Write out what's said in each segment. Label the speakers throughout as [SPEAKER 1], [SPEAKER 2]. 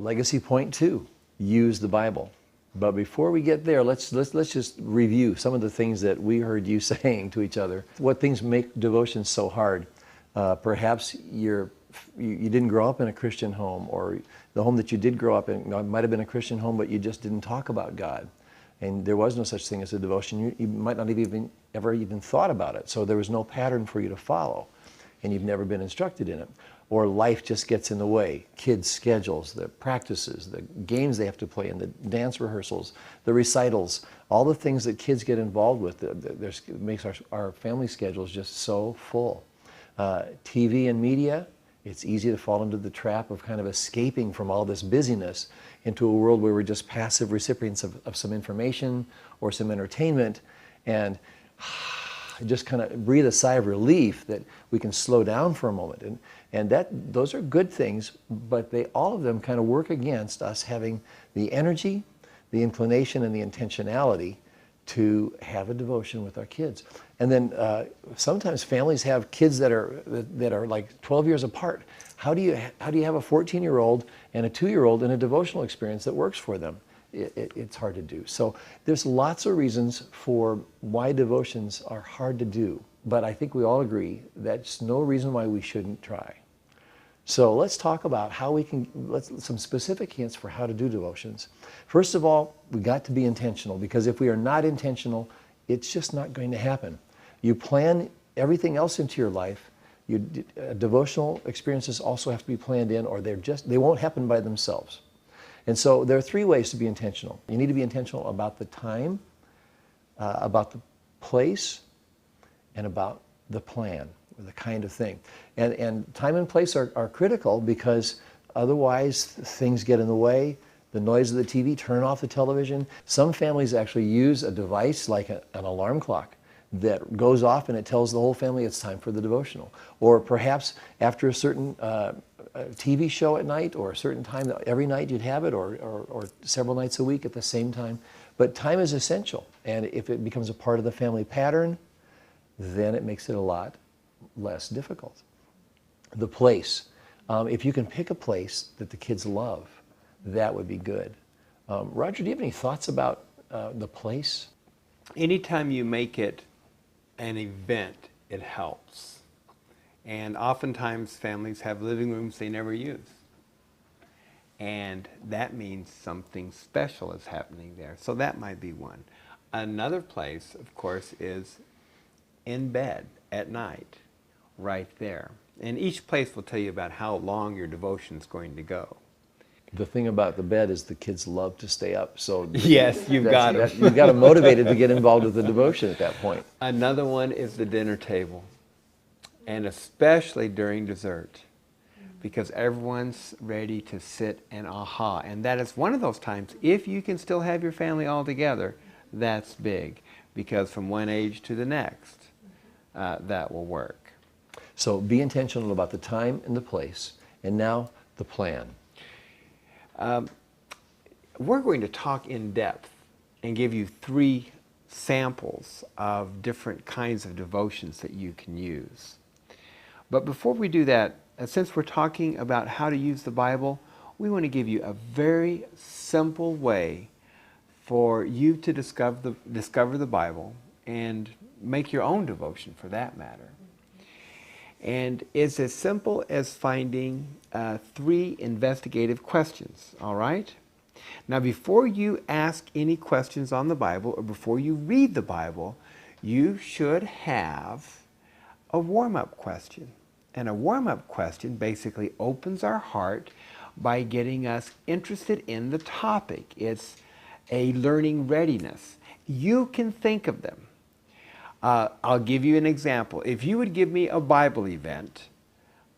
[SPEAKER 1] Legacy point 2, use the Bible. But before we get there, let's just review some of the things that we heard you saying to each other. What things make devotion so hard? Perhaps you didn't grow up in a Christian home, or the home that you did grow up in might have been a Christian home, but you just didn't talk about God. And there was no such thing as a devotion. You might not have ever even thought about it. So there was no pattern for you to follow, and you've never been instructed in it. Or life just gets in the way. Kids' schedules, the practices, the games they have to play in, the dance rehearsals, the recitals, all the things that kids get involved with, makes our family schedules just so full. TV and media, it's easy to fall into the trap of kind of escaping from all this busyness into a world where we're just passive recipients of some information or some entertainment, and just kind of breathe a sigh of relief that we can slow down for a moment. And those are good things, but all of them kind of work against us having the energy, the inclination, and the intentionality to have a devotion with our kids. And then sometimes families have kids that are like 12 years apart. How do you have a 14-year-old and a 2-year-old in a devotional experience that works for them? It's hard to do. So there's lots of reasons for why devotions are hard to do, but I think we all agree that's no reason why we shouldn't try. So let's talk about how we can, some specific hints for how to do devotions. First of all, we got to be intentional, because if we are not intentional, it's just not going to happen. You plan everything else into your life. Devotional experiences also have to be planned in, or they won't happen by themselves. And so there are 3 ways to be intentional. You need to be intentional about the time, about the place, and about the plan, or the kind of thing. And time and place are critical, because otherwise things get in the way. The noise of the TV, turn off the television. Some families actually use a device like an alarm clock that goes off and it tells the whole family it's time for the devotional. Or perhaps after a certain TV show at night, or a certain time, every night you'd have it, or several nights a week at the same time. But time is essential, and if it becomes a part of the family pattern, then it makes it a lot less difficult. The place. If you can pick a place that the kids love, that would be good. Roger, do you have any thoughts about the place?
[SPEAKER 2] Anytime you make it an event, it helps. And oftentimes families have living rooms they never use. And that means something special is happening there. So that might be one. Another place, of course, is in bed at night, right there. And each place will tell you about how long your devotion is going to go.
[SPEAKER 1] The thing about the bed is the kids love to stay up. So
[SPEAKER 2] yes, you've got them.
[SPEAKER 1] You've got them motivated to get involved with the devotion at that point.
[SPEAKER 2] Another one is the dinner table, and especially during dessert, because everyone's ready to sit and aha. And that is one of those times, if you can still have your family all together, that's big, because from one age to the next, that will work.
[SPEAKER 1] So be intentional about the time and the place, and now the plan.
[SPEAKER 2] We're going to talk in depth and give you 3 samples of different kinds of devotions that you can use. But before we do that, since we're talking about how to use the Bible, we want to give you a very simple way for you to discover the Bible and make your own devotion, for that matter. And it's as simple as finding 3 investigative questions, all right? Now, before you ask any questions on the Bible, or before you read the Bible, you should have a warm-up question. And a warm-up question basically opens our heart by getting us interested in the topic. It's a learning readiness. You can think of them. I'll give you an example. If you would give me a Bible event,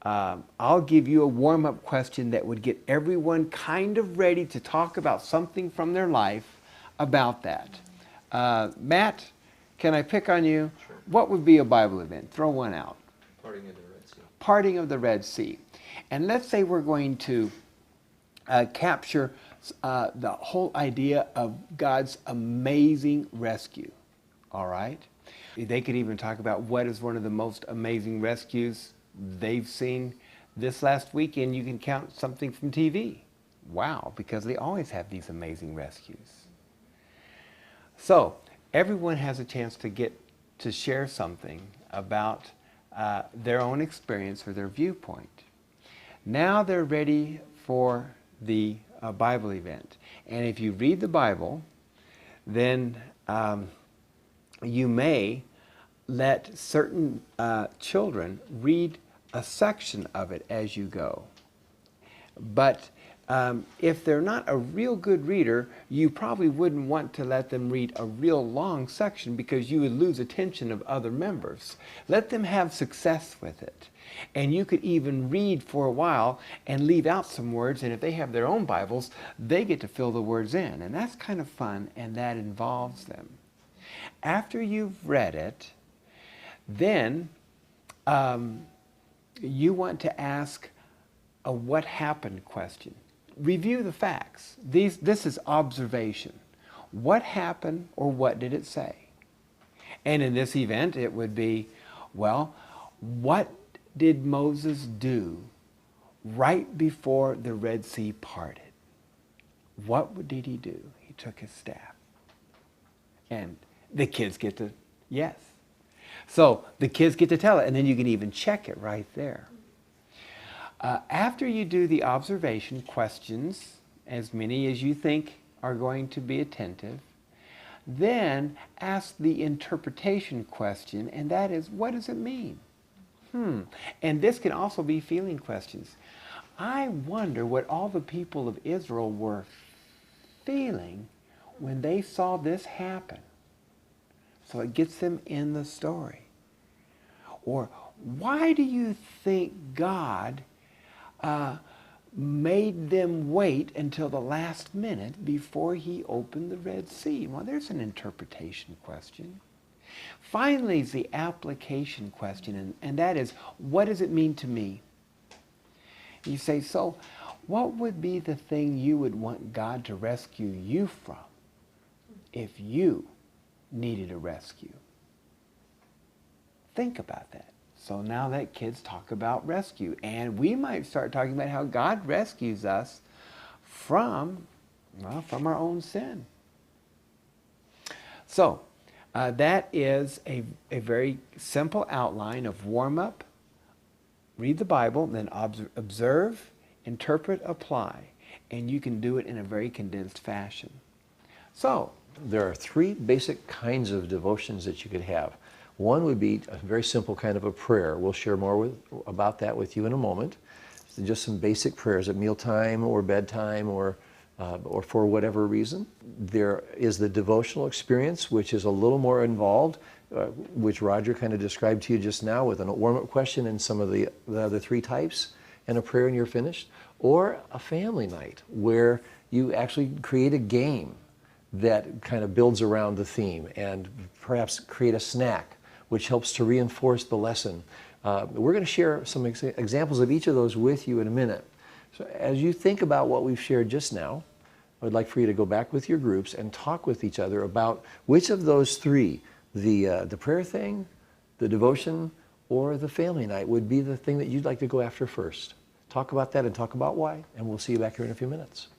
[SPEAKER 2] I'll give you a warm-up question that would get everyone kind of ready to talk about something from their life about that. Matt, can I pick on you?
[SPEAKER 3] Sure.
[SPEAKER 2] What would be a Bible event? Throw one out.
[SPEAKER 3] Parting of the Red Sea.
[SPEAKER 2] Parting of the Red Sea. And let's say we're going to capture the whole idea of God's amazing rescue. All right? They could even talk about what is one of the most amazing rescues they've seen this last weekend. You can count something from TV. wow, because they always have these amazing rescues. So everyone has a chance to get to share something about their own experience or their viewpoint. Now they're ready for the Bible event. And if you read the Bible, then you may let certain children read a section of it as you go. But if they're not a real good reader, you probably wouldn't want to let them read a real long section because you would lose attention of other members. Let them have success with it. And you could even read for a while and leave out some words, and if they have their own Bibles, they get to fill the words in. And that's kind of fun, and that involves them. After you've read it, then you want to ask a what happened question. Review the facts. This is observation. What happened, or what did it say? And in this event, it would be, well, what did Moses do right before the Red Sea parted? What did he do? He took his staff. And the kids get to, yes. So the kids get to tell it, and then you can even check it right there. After you do the observation questions, as many as you think are going to be attentive, then ask the interpretation question, and that is, what does it mean? And this can also be feeling questions. I wonder what all the people of Israel were feeling when they saw this happen. So it gets them in the story. Or why do you think God made them wait until the last minute before he opened the Red Sea? Well, there's an interpretation question. Finally is the application question, and that is, what does it mean to me? You say, so what would be the thing you would want God to rescue you from if you needed a rescue? Think about that. So now that kids talk about rescue, and we might start talking about how God rescues us from our own sin. So that is a very simple outline of warm-up, read the Bible, then observe, interpret, apply. And you can do it in a very condensed fashion. So
[SPEAKER 1] there are three basic kinds of devotions that you could have. One would be a very simple kind of a prayer. We'll share more about that with you in a moment. So just some basic prayers at mealtime or bedtime or for whatever reason. There is the devotional experience, which is a little more involved, which Roger kind of described to you just now with a warm-up question and some of the other three types, and a prayer and you're finished. Or a family night where you actually create a game that kind of builds around the theme and perhaps create a snack which helps to reinforce the lesson. We're going to share some examples of each of those with you in a minute. So as you think about what we've shared just now, I'd like for you to go back with your groups and talk with each other about which of those three, the prayer thing, the devotion, or the family night would be the thing that you'd like to go after first. Talk about that and talk about why, and we'll see you back here in a few minutes.